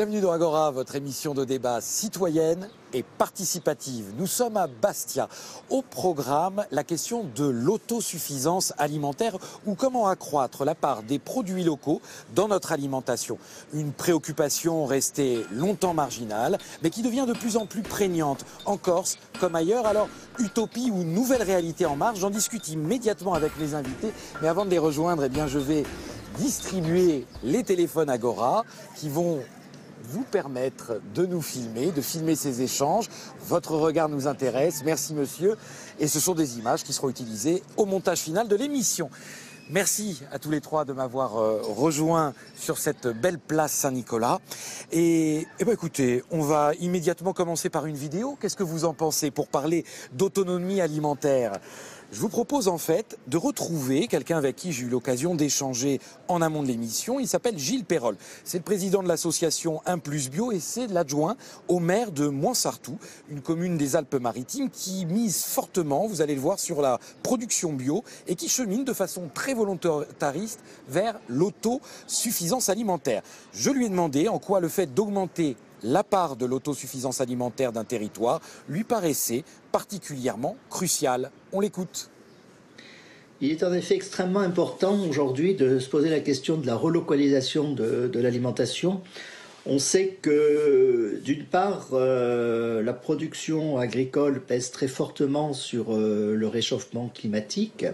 Bienvenue dans Agora, votre émission de débat citoyenne et participative. Nous sommes à Bastia. Au programme, la question de l'autosuffisance alimentaire ou comment accroître la part des produits locaux dans notre alimentation. Une préoccupation restée longtemps marginale, mais qui devient de plus en plus prégnante en Corse comme ailleurs. Alors, utopie ou nouvelle réalité en marche, j'en discute immédiatement avec les invités. Mais avant de les rejoindre, eh bien, je vais distribuer les téléphones Agora qui vont vous permettre de nous filmer, de filmer ces échanges. Votre regard nous intéresse. Merci monsieur. Et ce sont des images qui seront utilisées au montage final de l'émission. Merci à tous les trois de m'avoir rejoint sur cette belle place Saint-Nicolas. Et ben écoutez, on va immédiatement commencer par une vidéo. Qu'est-ce que vous en pensez pour parler d'autonomie alimentaire ? Je vous propose en fait de retrouver quelqu'un avec qui j'ai eu l'occasion d'échanger en amont de l'émission. Il s'appelle Gilles Perrol. C'est le président de l'association 1+Bio et c'est l'adjoint au maire de Moinsartou, une commune des Alpes-Maritimes qui mise fortement, vous allez le voir, sur la production bio et qui chemine de façon très volontariste vers l'autosuffisance alimentaire. Je lui ai demandé en quoi le fait d'augmenter la part de l'autosuffisance alimentaire d'un territoire lui paraissait particulièrement cruciale. On l'écoute. Il est en effet extrêmement important aujourd'hui de se poser la question de la relocalisation de l'alimentation. On sait que d'une part, la production agricole pèse très fortement sur le réchauffement climatique.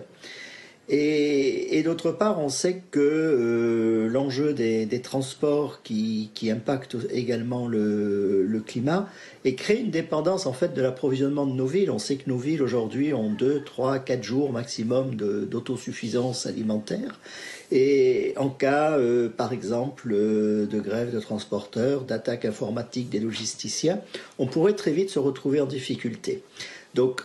Et d'autre part, on sait que l'enjeu des transports qui impactent également le climat et crée une dépendance en fait de l'approvisionnement de nos villes. On sait que nos villes aujourd'hui ont 2, 3, 4 jours maximum d'autosuffisance alimentaire. Et en cas, par exemple, de grève de transporteurs, d'attaque informatique des logisticiens, on pourrait très vite se retrouver en difficulté. Donc,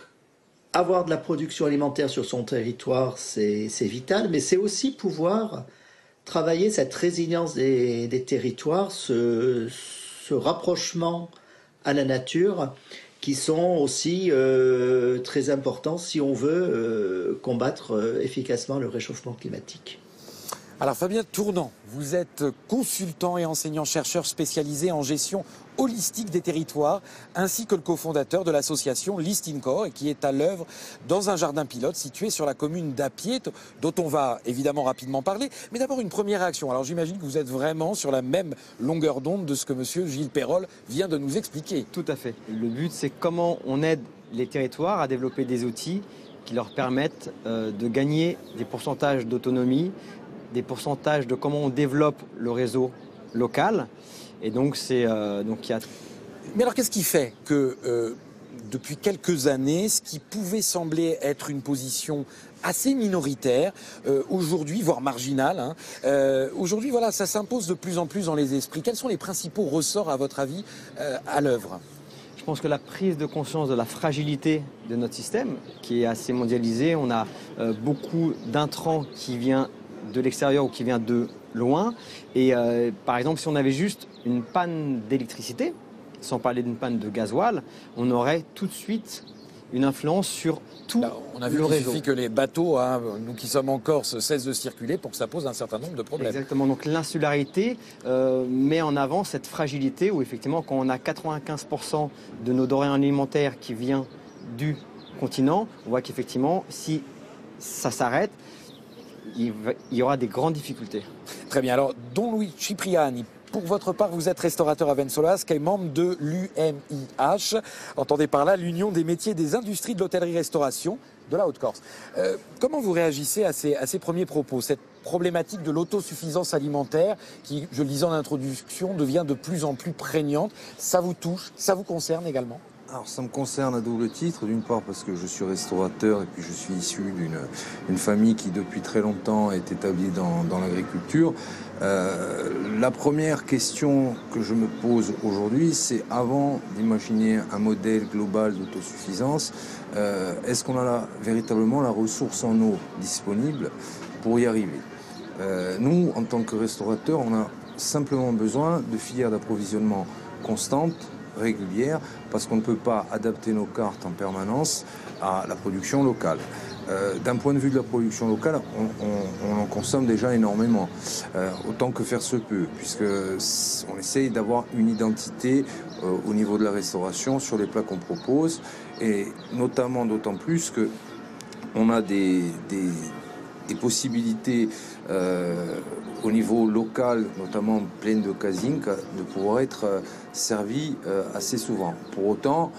avoir de la production alimentaire sur son territoire, c'est vital, mais c'est aussi pouvoir travailler cette résilience des territoires, ce rapprochement à la nature, qui sont aussi très importants si on veut combattre efficacement le réchauffement climatique. Alors Fabien Tournant, vous êtes consultant et enseignant-chercheur spécialisé en gestion holistique des territoires, ainsi que le cofondateur de l'association Listincore, qui est à l'œuvre dans un jardin pilote situé sur la commune d'Apiet, dont on va évidemment rapidement parler. Mais d'abord une première réaction. Alors j'imagine que vous êtes vraiment sur la même longueur d'onde de ce que monsieur Gilles Perrol vient de nous expliquer. Tout à fait. Le but, c'est comment on aide les territoires à développer des outils qui leur permettent de gagner des pourcentages d'autonomie, des pourcentages de comment on développe le réseau local. Et donc, il y a... Mais alors, qu'est-ce qui fait que, depuis quelques années, ce qui pouvait sembler être une position assez minoritaire, aujourd'hui, voire marginale, aujourd'hui, voilà, ça s'impose de plus en plus dans les esprits. Quels sont les principaux ressorts, à votre avis, à l'œuvre ? Je pense que la prise de conscience de la fragilité de notre système, qui est assez mondialisé, on a beaucoup d'intrants qui viennent de l'extérieur ou qui vient de loin. Et par exemple, si on avait juste une panne d'électricité, sans parler d'une panne de gasoil, on aurait tout de suite une influence sur tout le réseau. On a vu qu'il suffit que les bateaux, nous qui sommes en Corse, cessent de circuler pour que ça pose un certain nombre de problèmes. Exactement. Donc l'insularité met en avant cette fragilité où effectivement, quand on a 95% de nos denrées alimentaires qui vient du continent, on voit qu'effectivement, si ça s'arrête, il y aura des grandes difficultés. Très bien. Alors, Don Louis Cipriani, pour votre part, vous êtes restaurateur à Vensolas, qui est membre de l'UMIH. Entendez par là l'Union des métiers et des industries de l'hôtellerie-restauration de la Haute-Corse. Comment vous réagissez à ces premiers propos, cette problématique de l'autosuffisance alimentaire qui, je le disais en introduction, devient de plus en plus prégnante? Ça vous touche? Ça vous concerne également? Alors ça me concerne à double titre, d'une part parce que je suis restaurateur et puis je suis issu d'une famille qui depuis très longtemps est établie dans l'agriculture. La première question que je me pose aujourd'hui, c'est avant d'imaginer un modèle global d'autosuffisance, est-ce qu'on a véritablement la ressource en eau disponible pour y arriver? Nous, en tant que restaurateurs, on a simplement besoin de filières d'approvisionnement constantes régulière, parce qu'on ne peut pas adapter nos cartes en permanence à la production locale. D'un point de vue de la production locale, on en consomme déjà énormément, autant que faire se peut, puisque on essaye d'avoir une identité au niveau de la restauration sur les plats qu'on propose, et notamment d'autant plus que on a des possibilités au niveau local, notamment plaine de Cazinc, de pouvoir être servi assez souvent. Pour autant,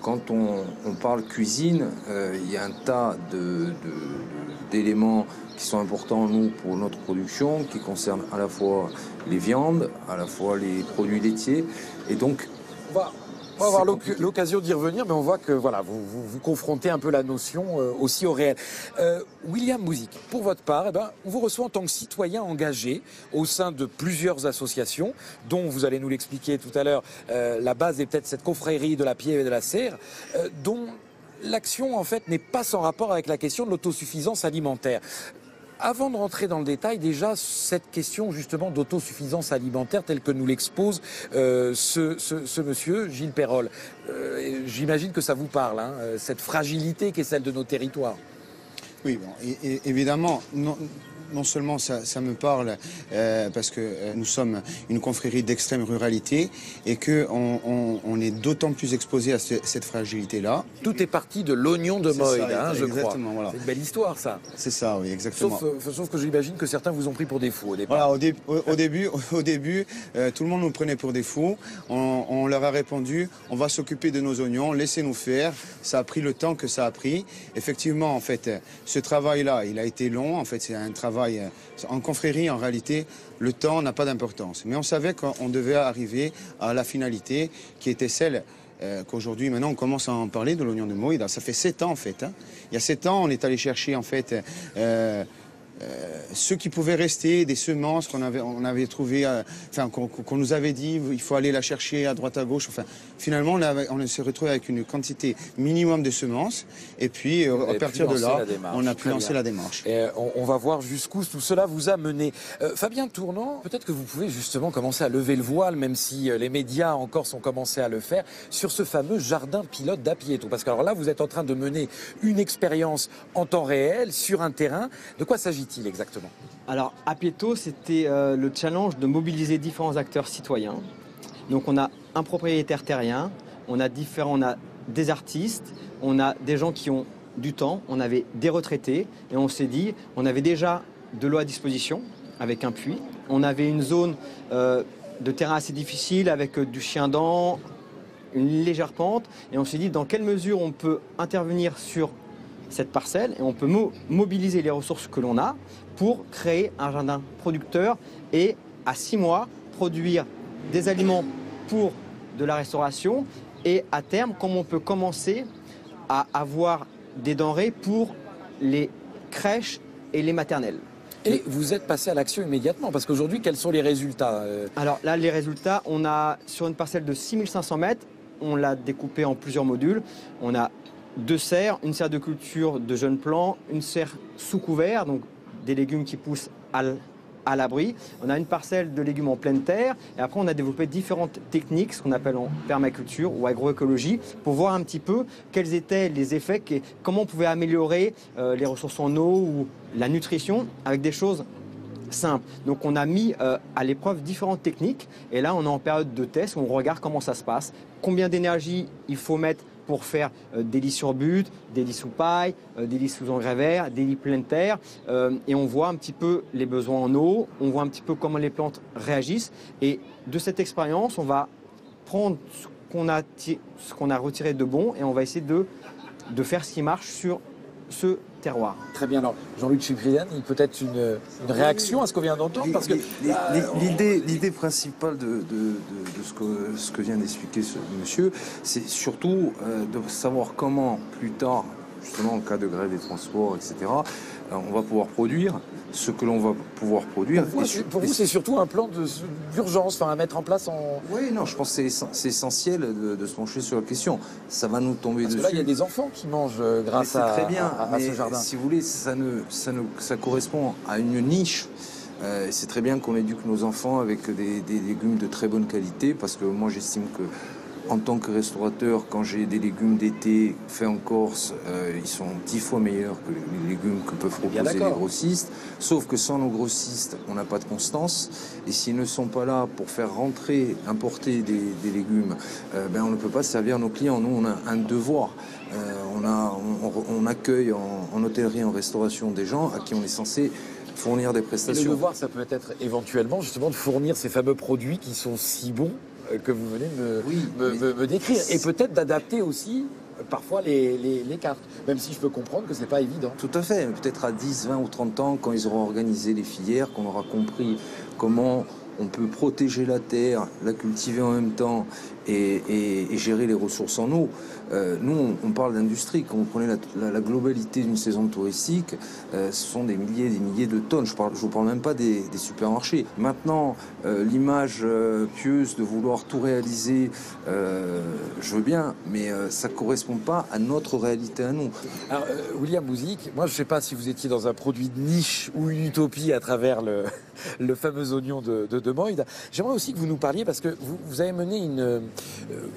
quand on parle cuisine, il y a un tas d'éléments qui sont importants, nous, pour notre production, qui concernent à la fois les viandes, à la fois les produits laitiers. Et donc, on va avoir l'occasion d'y revenir, mais on voit que voilà, vous confrontez un peu la notion aussi au réel. William Mouzik, pour votre part, on vous reçoit en tant que citoyen engagé au sein de plusieurs associations, dont vous allez nous l'expliquer tout à l'heure, la base est peut-être cette confrérie de la Piève et de la Serre, dont l'action en fait n'est pas sans rapport avec la question de l'autosuffisance alimentaire. Avant de rentrer dans le détail, déjà, cette question justement d'autosuffisance alimentaire telle que nous l'expose ce monsieur, Gilles Perrol. J'imagine que ça vous parle, hein, cette fragilité qui est celle de nos territoires. Oui, bon, évidemment, non seulement ça me parle parce que nous sommes une confrérie d'extrême ruralité et qu'on est d'autant plus exposé à cette fragilité-là. Tout est parti de l'oignon de Moïse, je crois. Voilà. C'est une belle histoire, ça. C'est ça, oui, exactement. Sauf que j'imagine que certains vous ont pris pour des fous au départ. Voilà, au début, tout le monde nous prenait pour des fous. On leur a répondu, on va s'occuper de nos oignons, laissez-nous faire. Ça a pris le temps que ça a pris. Effectivement, en fait, ce travail-là, il a été long. En fait, c'est un travail en confrérie, en réalité, le temps n'a pas d'importance. Mais on savait qu'on devait arriver à la finalité qui était celle qu'aujourd'hui, maintenant, on commence à en parler de l'oignon de Moïse. Ça fait 7 ans, en fait. Hein. Il y a 7 ans, on est allé chercher, en fait, ceux qui pouvaient rester, des semences qu'on avait trouvées, qu'on nous avait dit, il faut aller la chercher à droite à gauche. Enfin, finalement, on s'est retrouvé avec une quantité minimum de semences. Et puis, à partir de là, on a pu lancer la démarche. Et on va voir jusqu'où tout cela vous a mené. Fabien Tournant, peut-être que vous pouvez justement commencer à lever le voile, même si les médias en Corse ont commencé à le faire, sur ce fameux jardin pilote d'Apieto. Parce que alors là, vous êtes en train de mener une expérience en temps réel, sur un terrain. De quoi s'agit-il exactement? Alors, Apieto, c'était le challenge de mobiliser différents acteurs citoyens. Donc, on a un propriétaire terrien, on a des artistes, on a des gens qui ont du temps, on avait des retraités, et on s'est dit, on avait déjà de l'eau à disposition avec un puits, on avait une zone de terrain assez difficile avec du chien-dent, une légère pente, et on s'est dit dans quelle mesure on peut intervenir sur cette parcelle et on peut mobiliser les ressources que l'on a pour créer un jardin producteur et à 6 mois produire des aliments pour de la restauration et à terme comment on peut commencer à avoir des denrées pour les crèches et les maternelles. Et vous êtes passé à l'action immédiatement, parce qu'aujourd'hui, quels sont les résultats Alors là, les résultats, on a sur une parcelle de 6500 mètres, on l'a découpé en plusieurs modules. On a 2 serres, une serre de culture de jeunes plants, une serre sous couvert, donc des légumes qui poussent à l'abri. On a une parcelle de légumes en pleine terre et après on a développé différentes techniques, ce qu'on appelle en permaculture ou agroécologie, pour voir un petit peu quels étaient les effets et comment on pouvait améliorer les ressources en eau ou la nutrition avec des choses simple. Donc on a mis à l'épreuve différentes techniques et là on est en période de test où on regarde comment ça se passe, combien d'énergie il faut mettre pour faire des lits sur but, des lits sous paille, des lits sous engrais verts, des lits pleine terre et on voit un petit peu les besoins en eau, on voit un petit peu comment les plantes réagissent et de cette expérience on va prendre ce qu'on a retiré de bon et on va essayer de faire ce qui marche sur ce terroir. Très bien. Alors, Jean-Luc Cipriani, peut-être une réaction à ce qu'on vient d'entendre parce que l'idée principale de ce que vient d'expliquer ce monsieur, c'est surtout de savoir comment, plus tard, justement en cas de grève des transports, etc., on va pouvoir produire ce que l'on va pouvoir produire. Pour vous, c'est surtout un plan d'urgence, à mettre en place en... Oui, non, je pense que c'est essentiel de se pencher sur la question. Ça va nous tomber dessus. Parce que là, il y a des enfants qui mangent grâce à ce jardin. Si vous voulez, ça correspond à une niche. C'est très bien qu'on éduque nos enfants avec des légumes de très bonne qualité, parce que moi, j'estime que En tant que restaurateur, quand j'ai des légumes d'été faits en Corse, ils sont 10 fois meilleurs que les légumes que peuvent proposer les grossistes. Sauf que sans nos grossistes, on n'a pas de constance. Et s'ils ne sont pas là pour faire rentrer, importer des légumes, on ne peut pas servir nos clients. Nous, on a un devoir. On accueille en hôtellerie, en restauration des gens à qui on est censé fournir des prestations. Et le devoir, ça peut être éventuellement justement de fournir ces fameux produits qui sont si bons que vous venez de me décrire. Et peut-être d'adapter aussi parfois les cartes, même si je peux comprendre que c'est pas évident. Tout à fait. Peut-être à 10, 20 ou 30 ans, quand ils auront organisé les filières, qu'on aura compris comment on peut protéger la terre, la cultiver en même temps et gérer les ressources en eau. Nous, on parle d'industrie. Quand vous prenez la globalité d'une saison touristique, ce sont des milliers et des milliers de tonnes. Je vous parle même pas des supermarchés. Maintenant, l'image pieuse de vouloir tout réaliser, je veux bien, mais ça correspond pas à notre réalité à nous. Alors, William Bouzik, moi je sais pas si vous étiez dans un produit de niche ou une utopie à travers le fameux oignon de Moïde. J'aimerais aussi que vous nous parliez, parce que vous avez mené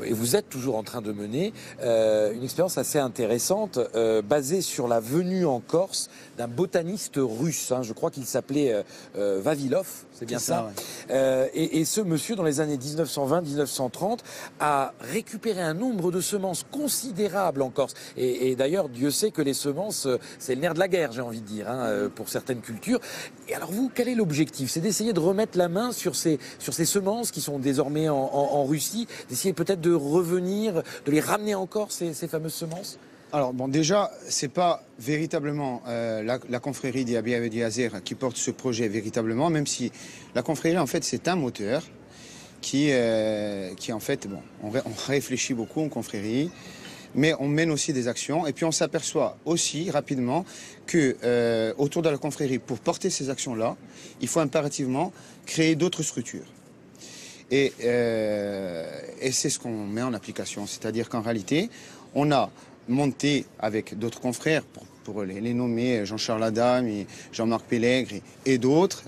et vous êtes toujours en train de mener une expérience assez intéressante basée sur la venue en Corse d'un botaniste russe. Je crois qu'il s'appelait Vavilov, c'est bien ça. Ouais. Et ce monsieur, dans les années 1920-1930, a récupéré un nombre de semences considérables en Corse. Et d'ailleurs, Dieu sait que les semences, c'est le nerf de la guerre, j'ai envie de dire, pour certaines cultures. Et alors vous, quel est l'objectif? C'est d'essayer de remettre la main sur ces semences qui sont désormais en Russie, d'essayer peut-être de revenir, de les ramener en Corse, ces fameuses semences? Alors bon, déjà, c'est pas véritablement la confrérie d'Abia Diazer qui porte ce projet véritablement, même si la confrérie, en fait, c'est un moteur qui en fait, bon, on réfléchit beaucoup en confrérie, mais on mène aussi des actions. Et puis on s'aperçoit aussi rapidement que autour de la confrérie, pour porter ces actions-là, il faut impérativement créer d'autres structures. Et c'est ce qu'on met en application. C'est-à-dire qu'en réalité, on a monté avec d'autres confrères, pour les nommer, Jean-Charles Adam, Jean-Marc Pélègre et d'autres,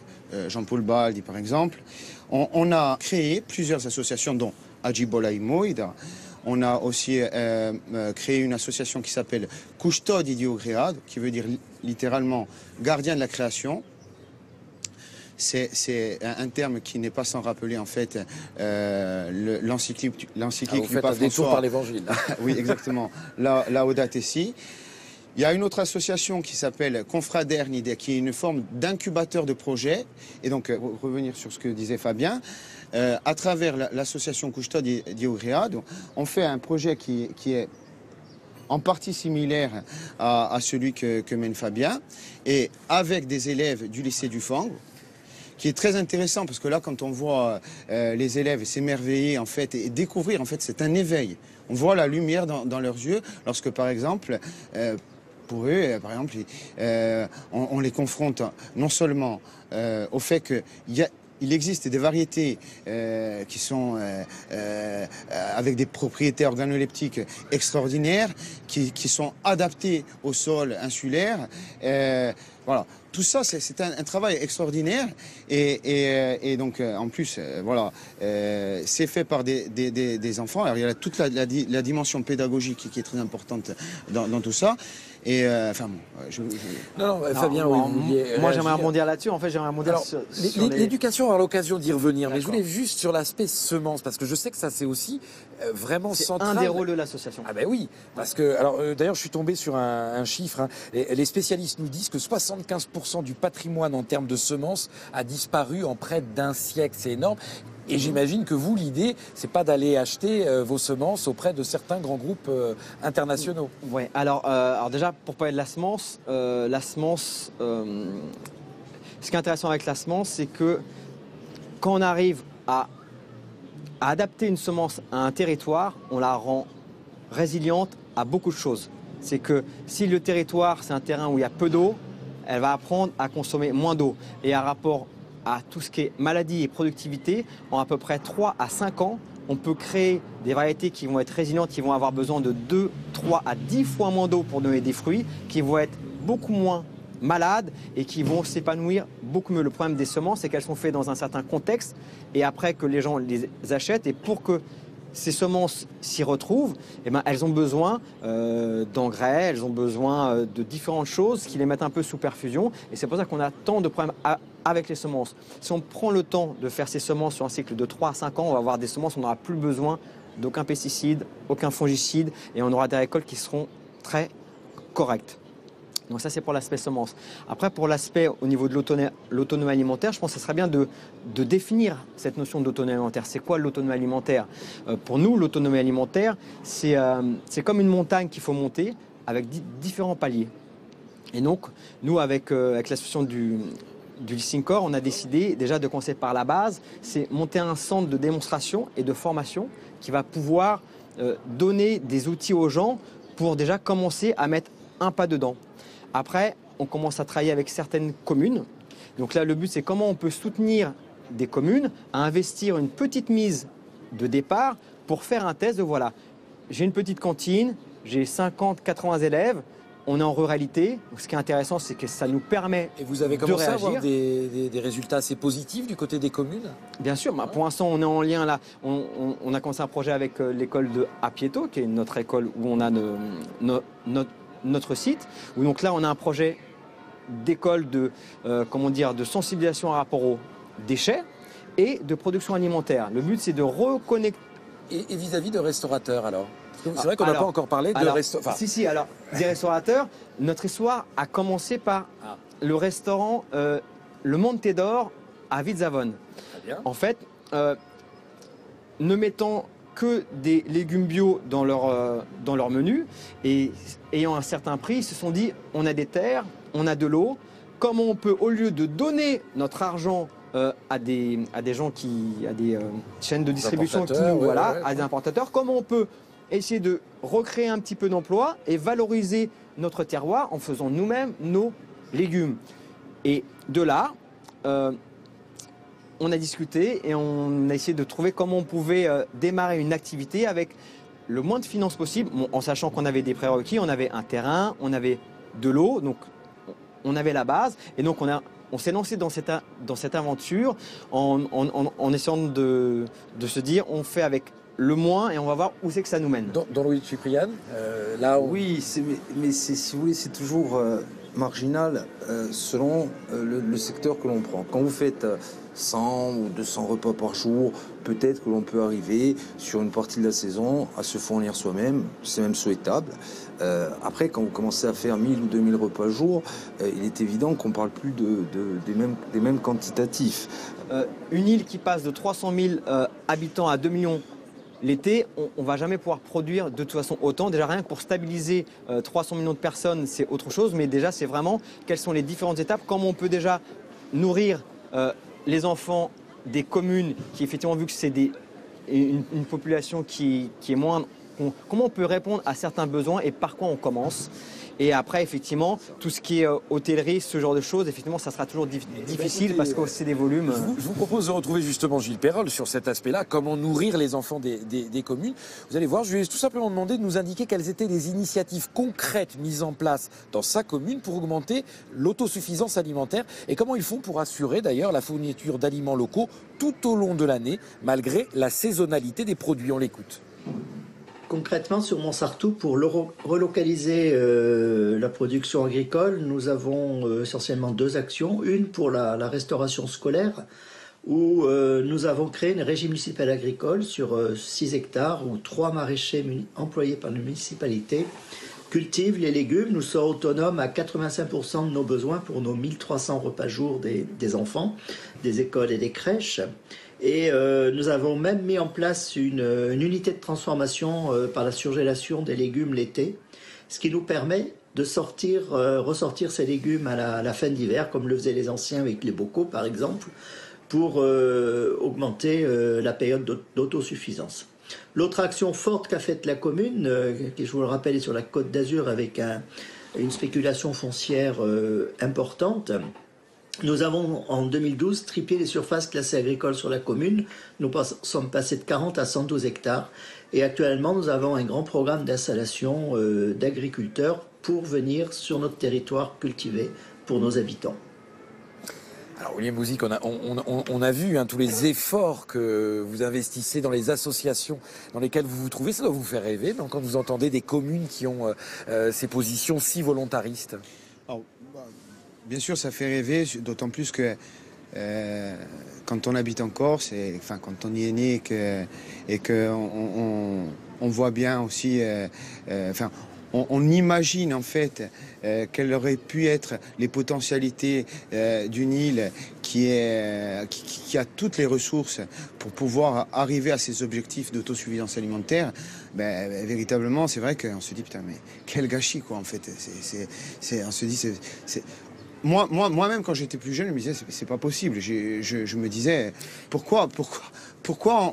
Jean-Paul Baldi par exemple, on a créé plusieurs associations, dont Ajibola Moïda. On a aussi créé une association qui s'appelle Custodi di Ogreado, qui veut dire littéralement gardien de la création. C'est un terme qui n'est pas sans rappeler en fait l'encyclique du pape François. Par l'évangile. Oui, exactement. Laudato Si. Il y a une autre association qui s'appelle Confraternidad, qui est une forme d'incubateur de projets. Et donc, revenir sur ce que disait Fabien, à travers l'association Custodi di Ogreado, on fait un projet qui est en partie similaire à celui que mène Fabien, et avec des élèves du lycée du Fang, qui est très intéressant, parce que là, quand on voit les élèves s'émerveiller, en fait, et découvrir, en fait, c'est un éveil. On voit la lumière dans leurs yeux, lorsque, par exemple, pour eux, par exemple, on les confronte non seulement au fait qu'il existe des variétés qui sont avec des propriétés organoleptiques extraordinaires, qui sont adaptées au sol insulaire. Voilà. Tout ça, c'est un travail extraordinaire et donc, en plus, voilà, c'est fait par des enfants. Alors, il y a toute la dimension pédagogique qui est très importante dans tout ça. Et enfin, Non, Fabien, oui, vous vouliez moi, j'aimerais rebondir là-dessus. En fait, j'aimerais rebondir sur l'éducation, on aura l'occasion d'y revenir. Mais je voulais juste sur l'aspect semences, parce que je sais que ça, c'est aussi vraiment central. C'est un des rôles de l'association. Ah ben oui, parce que, alors, d'ailleurs, je suis tombé sur un chiffre. Les spécialistes nous disent que 75% du patrimoine en termes de semences a disparu en près d'un siècle. C'est énorme. Et j'imagine que vous, l'idée, c'est pas d'aller acheter vos semences auprès de certains grands groupes internationaux. Oui, alors déjà, pour parler de la semence, ce qui est intéressant avec la semence, c'est que quand on arrive à adapter une semence à un territoire, on la rend résiliente à beaucoup de choses. C'est que si le territoire, c'est un terrain où il y a peu d'eau, elle va apprendre à consommer moins d'eau. Et à rapport à tout ce qui est maladie et productivité, en à peu près 3 à 5 ans, on peut créer des variétés qui vont être résilientes, qui vont avoir besoin de 2, 3 à 10 fois moins d'eau pour donner des fruits, qui vont être beaucoup moins malades et qui vont s'épanouir beaucoup mieux. Le problème des semences, c'est qu'elles sont faites dans un certain contexte et après que les gens les achètent, et pour que ces semences s'y retrouvent, eh ben, elles ont besoin d'engrais, elles ont besoin de différentes choses qui les mettent un peu sous perfusion. Et c'est pour ça qu'on a tant de problèmes avec les semences. Si on prend le temps de faire ces semences sur un cycle de 3 à 5 ans, on va avoir des semences, on n'aura plus besoin d'aucun pesticide, aucun fongicide, et on aura des récoltes qui seront très correctes. Donc ça, c'est pour l'aspect semence. Après, pour l'aspect au niveau de l'autonomie alimentaire, je pense que ce serait bien de définir cette notion d'autonomie alimentaire. C'est quoi l'autonomie alimentaire? Pour nous, l'autonomie alimentaire, c'est comme une montagne qu'il faut monter avec différents paliers. Et donc, nous, avec l'association du Listening Core, on a décidé déjà de commencer par la base, c'est monter un centre de démonstration et de formation qui va pouvoir donner des outils aux gens pour déjà commencer à mettre un pas dedans. Après, on commence à travailler avec certaines communes. Donc là, le but, c'est comment on peut soutenir des communes à investir une petite mise de départ pour faire un test de voilà, j'ai une petite cantine, j'ai 50, 80 élèves, on est en ruralité. Donc, ce qui est intéressant, c'est que ça nous permet de réagir. Et vous avez commencé à avoir des résultats assez positifs du côté des communes? Bien sûr, bah, pour l'instant, on est en lien là. On a commencé un projet avec l'école de Apieto, qui est notre école où on a notre site, où donc là on a un projet d'école de sensibilisation par rapport aux déchets et de production alimentaire. Le but, c'est de reconnecter. Et vis-à-vis de restaurateurs alors? C'est vrai qu'on n'a pas encore parlé de restaurateurs. Si, alors des restaurateurs, notre histoire a commencé par le restaurant Le Monte d'Or à Vizzavone. Très bien. En fait, ne mettant que des légumes bio dans leur menu et ayant un certain prix, ils se sont dit on a des terres, on a de l'eau, comment on peut, au lieu de donner notre argent à des gens à des chaînes de distribution à des importateurs, comment on peut essayer de recréer un petit peu d'emploi et valoriser notre terroir en faisant nous-mêmes nos légumes. Et de là, on a discuté et on a essayé de trouver comment on pouvait démarrer une activité avec le moins de finances possible, en sachant qu'on avait des prérequis, on avait un terrain, on avait de l'eau, donc on avait la base. Et donc on s'est lancé dans cette aventure en essayant de se dire on fait avec le moins et on va voir où c'est que ça nous mène. Dans Louis Ciprian, Oui, mais si vous voulez, c'est toujours marginal selon le secteur que l'on prend. Quand vous faites 100 ou 200 repas par jour, peut-être que l'on peut arriver sur une partie de la saison à se fournir soi-même, c'est même souhaitable. Après, quand vous commencez à faire 1000 ou 2000 repas par jour, il est évident qu'on ne parle plus des mêmes quantitatifs. Une île qui passe de 300 000 habitants à 2 millions l'été, on ne va jamais pouvoir produire de toute façon autant. Déjà, rien que pour stabiliser 300 millions de personnes, c'est autre chose. Mais déjà, c'est vraiment quelles sont les différentes étapes, comment on peut déjà nourrir les enfants des communes qui, effectivement, vu que c'est une population qui est moindre, comment on peut répondre à certains besoins et par quoi on commence. Et après, effectivement, tout ce qui est hôtellerie, ce genre de choses, effectivement, ça sera toujours difficile parce que c'est des volumes. Je vous propose de retrouver justement Gilles Perrol sur cet aspect-là, comment nourrir les enfants des communes. Vous allez voir, je lui ai tout simplement demandé de nous indiquer quelles étaient les initiatives concrètes mises en place dans sa commune pour augmenter l'autosuffisance alimentaire et comment ils font pour assurer d'ailleurs la fourniture d'aliments locaux tout au long de l'année, malgré la saisonnalité des produits. On l'écoute. Concrètement, sur Montsartou, pour relocaliser la production agricole, nous avons essentiellement 2 actions. Une pour la restauration scolaire, où nous avons créé une régie municipale agricole sur 6 hectares, où 3 maraîchers employés par la municipalité cultivent les légumes. Nous sommes autonomes à 85% de nos besoins pour nos 1300 repas jour des enfants, des écoles et des crèches. Et nous avons même mis en place une unité de transformation par la surgélation des légumes l'été, ce qui nous permet de ressortir ces légumes à la fin d'hiver, comme le faisaient les anciens avec les bocaux par exemple, pour augmenter la période d'autosuffisance. L'autre action forte qu'a faite la commune, qui je vous le rappelle est sur la Côte d'Azur avec une spéculation foncière importante. Nous avons en 2012 triplé les surfaces classées agricoles sur la commune. Nous sommes passés de 40 à 112 hectares. Et actuellement, nous avons un grand programme d'installation d'agriculteurs pour venir sur notre territoire cultiver pour nos habitants. Alors William Bouzid, on a vu tous les efforts que vous investissez dans les associations dans lesquelles vous vous trouvez. Ça doit vous faire rêver quand vous entendez des communes qui ont ces positions si volontaristes. Alors, bien sûr, ça fait rêver, d'autant plus que quand on habite en Corse, quand on y est né et qu'on voit bien aussi... On imagine en fait quelles auraient pu être les potentialités d'une île qui a toutes les ressources pour pouvoir arriver à ses objectifs d'autosuffisance alimentaire. Véritablement, c'est vrai qu'on se dit putain, mais quel gâchis quoi en fait. On se dit moi-même quand j'étais plus jeune, je me disais c'est pas possible. Je me disais pourquoi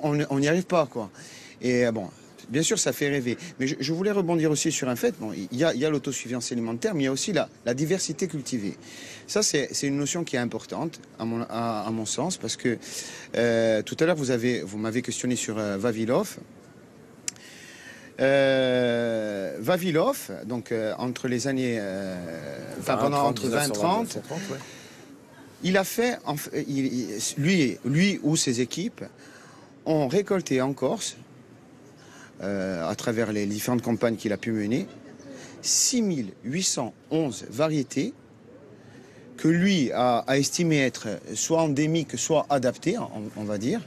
on n'y arrive pas quoi. Et bon. Bien sûr, ça fait rêver. Mais je voulais rebondir aussi sur un fait. Bon, il y a l'autosuffisance alimentaire, mais il y a aussi la diversité cultivée. Ça, c'est une notion qui est importante, à mon sens, parce que tout à l'heure, vous m'avez questionné sur Vavilov. Vavilov, donc entre les années... entre 20 et 30, ouais. Il a fait... lui ou ses équipes ont récolté en Corse... à travers les différentes campagnes qu'il a pu mener, 6811 variétés que lui a estimé être soit endémiques, soit adaptées, on va dire.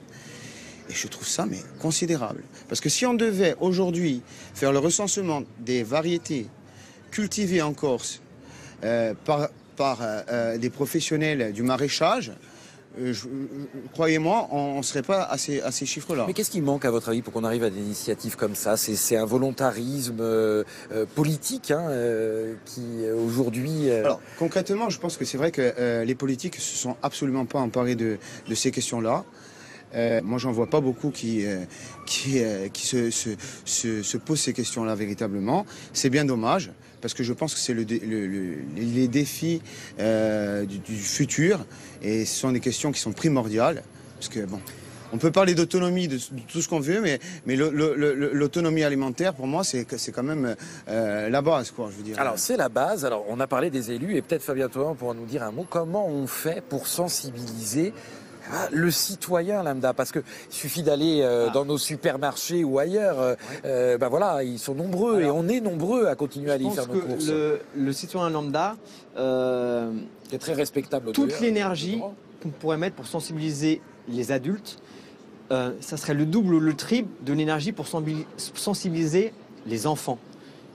Et je trouve ça mais considérable. Parce que si on devait aujourd'hui faire le recensement des variétés cultivées en Corse par des professionnels du maraîchage, croyez-moi, on ne serait pas à ces chiffres-là. Mais qu'est-ce qui manque à votre avis pour qu'on arrive à des initiatives comme ça? C'est un volontarisme politique qui aujourd'hui... Alors concrètement, je pense que c'est vrai que les politiques se sont absolument pas emparés de ces questions-là. Moi, j'en vois pas beaucoup qui se posent ces questions-là véritablement. C'est bien dommage, parce que je pense que c'est les défis du futur, et ce sont des questions qui sont primordiales, parce que bon, on peut parler d'autonomie, de tout ce qu'on veut, mais l'autonomie alimentaire, pour moi, c'est quand même la base, quoi, je veux dire. Alors, c'est la base. Alors, on a parlé des élus, et peut-être Fabien Thauvin pourra nous dire un mot. Comment on fait pour sensibiliser le citoyen lambda? Parce qu'il suffit d'aller dans nos supermarchés ou ailleurs. Voilà, ils sont nombreux. Alors, et on est nombreux à continuer à aller faire nos courses. Le citoyen lambda... c'est très respectable. Toute l'énergie qu'on pourrait mettre pour sensibiliser les adultes, ça serait le double ou le triple de l'énergie pour sensibiliser les enfants.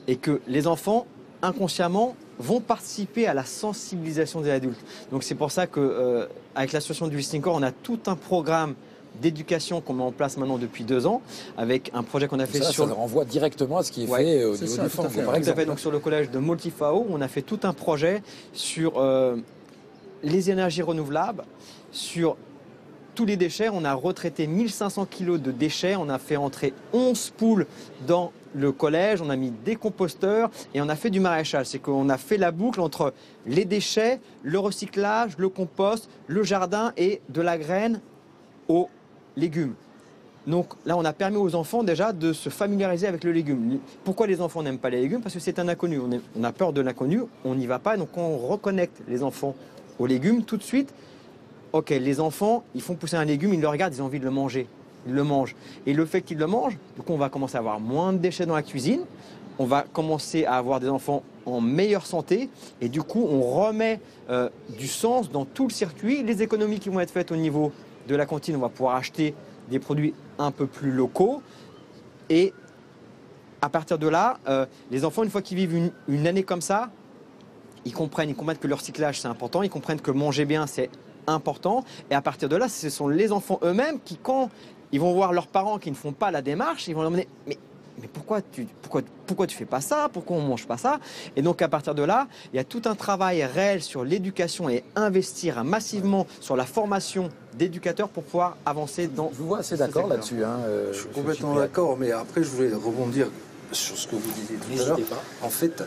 Et que les enfants, inconsciemment, vont participer à la sensibilisation des adultes. Donc c'est pour ça que avec l'association du Visiting Corps, on a tout un programme d'éducation qu'on met en place maintenant depuis 2 ans, avec un projet qu'on a fait sur... Ça renvoie directement à ce qui est fait au niveau du fond, par exemple. Donc sur le collège de Moltifao, on a fait tout un projet sur les énergies renouvelables, sur tous les déchets. On a retraité 1500 kilos de déchets, on a fait entrer 11 poules dans le collège, on a mis des composteurs et on a fait du maraîchage. C'est qu'on a fait la boucle entre les déchets, le recyclage, le compost, le jardin et de la graine aux légumes. Donc là, on a permis aux enfants déjà de se familiariser avec le légume. Pourquoi les enfants n'aiment pas les légumes? Parce que c'est un inconnu. On a peur de l'inconnu, on n'y va pas. Donc on reconnecte les enfants aux légumes tout de suite. Ok, les enfants, ils font pousser un légume, ils le regardent, ils ont envie de le manger. Ils le mangent. Et le fait qu'ils le mangent, du coup, on va commencer à avoir moins de déchets dans la cuisine. On va commencer à avoir des enfants en meilleure santé. Et du coup, on remet du sens dans tout le circuit. Les économies qui vont être faites au niveau de la cantine, on va pouvoir acheter des produits un peu plus locaux. Et à partir de là, les enfants, une fois qu'ils vivent une année comme ça, ils comprennent que le recyclage, c'est important. Ils comprennent que manger bien, c'est important. Et à partir de là, ce sont les enfants eux-mêmes qui, quand ils vont voir leurs parents qui ne font pas la démarche, ils vont leur demander mais pourquoi tu fais pas ça? Pourquoi on mange pas ça? Et donc à partir de là, il y a tout un travail réel sur l'éducation et investir massivement sur la formation d'éducateurs pour pouvoir avancer dans... Je vous vois assez d'accord là-dessus. Je suis complètement d'accord, mais après je voulais rebondir sur ce que vous disiez tout à l'heure. En fait,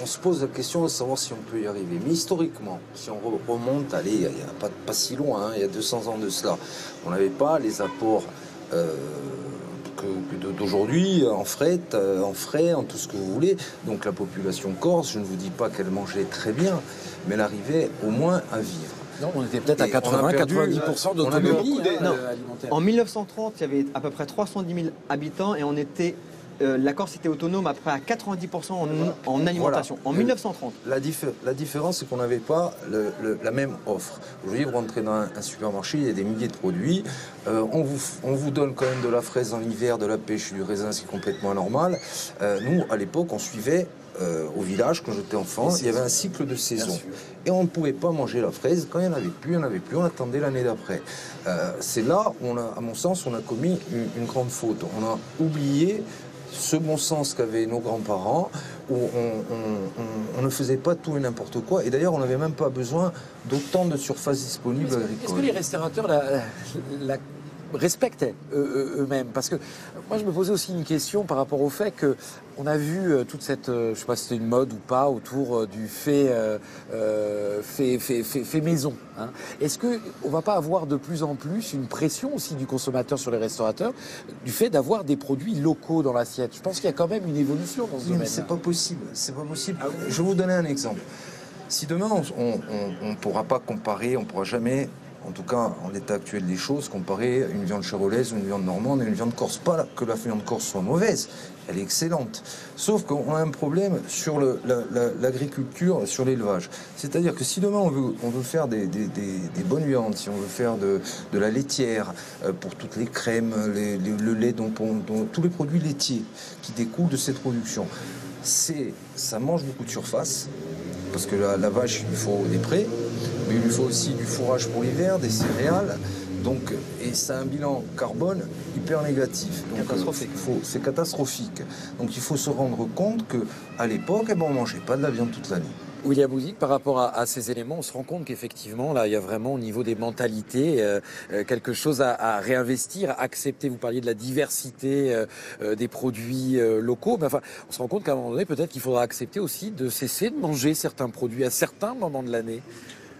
on se pose la question de savoir si on peut y arriver. Mais historiquement, si on remonte, il n'y a pas si loin, il y a 200 ans de cela, on n'avait pas les apports d'aujourd'hui en frais, en tout ce que vous voulez. Donc la population corse, je ne vous dis pas qu'elle mangeait très bien, mais elle arrivait au moins à vivre. Non, on était peut-être à 80-90% d'autonomie alimentaire. En 1930, il y avait à peu près 310 000 habitants et on était... la Corse était autonome à peu près à 90% en alimentation, en 1930. La différence, c'est qu'on n'avait pas la même offre. Aujourd'hui, vous rentrez dans un supermarché, il y a des milliers de produits. On vous donne quand même de la fraise en hiver, de la pêche, du raisin, c'est complètement normal. Nous, à l'époque, on suivait au village, quand j'étais enfant, il y avait un cycle de saison. Et on ne pouvait pas manger la fraise. Quand il n'y en avait plus, on attendait l'année d'après. C'est là où, à mon sens, on a commis une grande faute. On a oublié ce bon sens qu'avaient nos grands-parents, où on ne faisait pas tout et n'importe quoi. Et d'ailleurs, on n'avait même pas besoin d'autant de surfaces disponibles agricoles. Est-ce que les restaurateurs la respectaient eux-mêmes? Parce que moi, je me posais aussi une question par rapport au fait qu'on a vu toute cette, je ne sais pas si c'était une mode ou pas, autour du fait maison. Hein. Est-ce qu'on ne va pas avoir de plus en plus une pression aussi du consommateur sur les restaurateurs, du fait d'avoir des produits locaux dans l'assiette? Je pense qu'il y a quand même une évolution dans ce domaine. Mais c'est pas possible. C'est pas possible. Je vais vous donner un exemple. Si demain, on ne pourra pas comparer, on ne pourra jamais... En tout cas, en l'état actuel des choses, comparer une viande charolaise ou une viande normande et une viande corse. Pas que la viande corse soit mauvaise, elle est excellente. Sauf qu'on a un problème sur l'agriculture, sur l'élevage. C'est-à-dire que si demain on veut faire des bonnes viandes, si on veut faire de la laitière, pour toutes les crèmes, le lait, tous les produits laitiers qui découlent de cette production, ça mange beaucoup de surface. Parce que la vache, il lui faut des prés, mais il lui faut aussi du fourrage pour l'hiver, des céréales. Donc, et ça a un bilan carbone hyper négatif. C'est catastrophique. Donc il faut se rendre compte qu'à l'époque, on ne mangeait pas de la viande toute l'année. William Bouzik, par rapport à ces éléments, on se rend compte qu'effectivement, là, il y a vraiment au niveau des mentalités quelque chose à réinvestir, à accepter. Vous parliez de la diversité des produits locaux, mais enfin, on se rend compte qu'à un moment donné, peut-être qu'il faudra accepter aussi de cesser de manger certains produits à certains moments de l'année.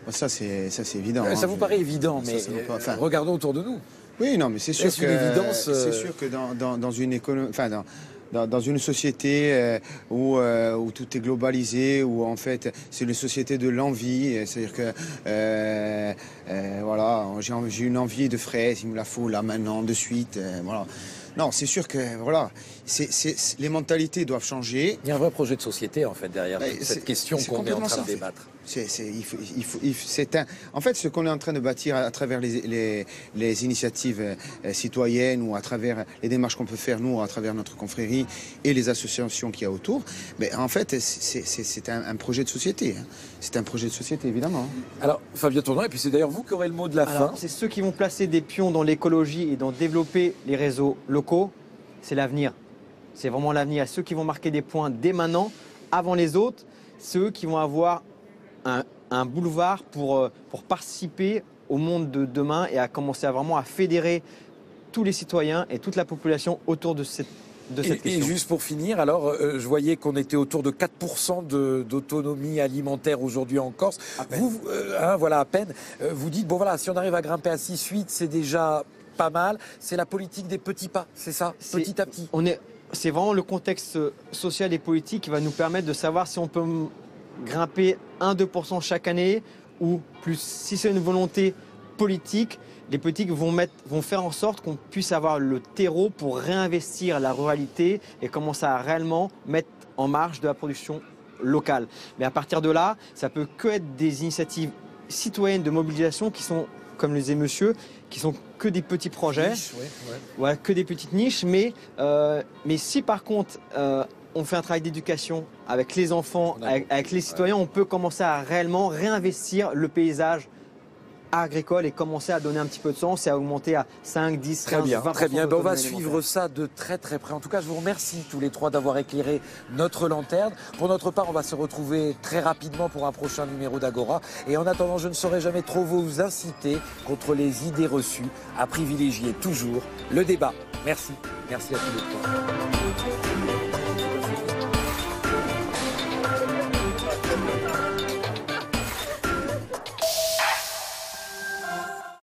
Ça, c'est évident. Ça vous paraît évident, mais regardons autour de nous. Oui, non, mais c'est sûr c'est sûr que dans une économie, dans une société où tout est globalisé, où en fait c'est une société de l'envie, c'est-à-dire que voilà, j'ai une envie de fraise, il me la faut là maintenant, de suite, voilà. Non, c'est sûr que voilà, les mentalités doivent changer. Il y a un vrai projet de société en fait derrière cette question qu'on est en train de débattre. En fait, ce qu'on est en train de bâtir à travers les initiatives citoyennes ou à travers les démarches qu'on peut faire nous à travers notre confrérie et les associations qu'il y a autour, mais en fait, c'est un projet de société. Hein. C'est un projet de société, évidemment. Alors, Fabien Tournois, et puis c'est d'ailleurs vous qui aurez le mot de la fin. C'est ceux qui vont placer des pions dans l'écologie et dans développer les réseaux locaux. C'est l'avenir. C'est vraiment l'avenir. Ceux qui vont marquer des points dès maintenant, avant les autres, ceux qui vont avoir un boulevard pour participer au monde de demain et à commencer vraiment à fédérer tous les citoyens et toute la population autour de cette question. Et juste pour finir, alors, je voyais qu'on était autour de 4% d'autonomie alimentaire aujourd'hui en Corse. Vous, voilà, à peine. Vous dites, bon voilà, si on arrive à grimper à 6-8, c'est déjà pas mal. C'est la politique des petits pas, c'est ça, petit à petit. C'est vraiment le contexte social et politique qui va nous permettre de savoir si on peut grimper 1-2% chaque année ou plus. Si c'est une volonté politique, les politiques vont faire en sorte qu'on puisse avoir le terreau pour réinvestir la ruralité et commencer à réellement mettre en marche de la production locale. Mais à partir de là, ça peut que être des initiatives citoyennes de mobilisation qui sont, comme le disait monsieur, qui sont que des petits projets, ouais, que des petites niches. Mais si par contre on fait un travail d'éducation avec les enfants, avec les citoyens, on peut commencer à réellement réinvestir le paysage agricole et commencer à donner un petit peu de sens et à augmenter à 5, 10, 15, 20%. Très bien. On va suivre ça de très très près. En tout cas, je vous remercie tous les trois d'avoir éclairé notre lanterne. Pour notre part, on va se retrouver très rapidement pour un prochain numéro d'Agora. Et en attendant, je ne saurais jamais trop vous inciter contre les idées reçues à privilégier toujours le débat. Merci. Merci à tous les trois.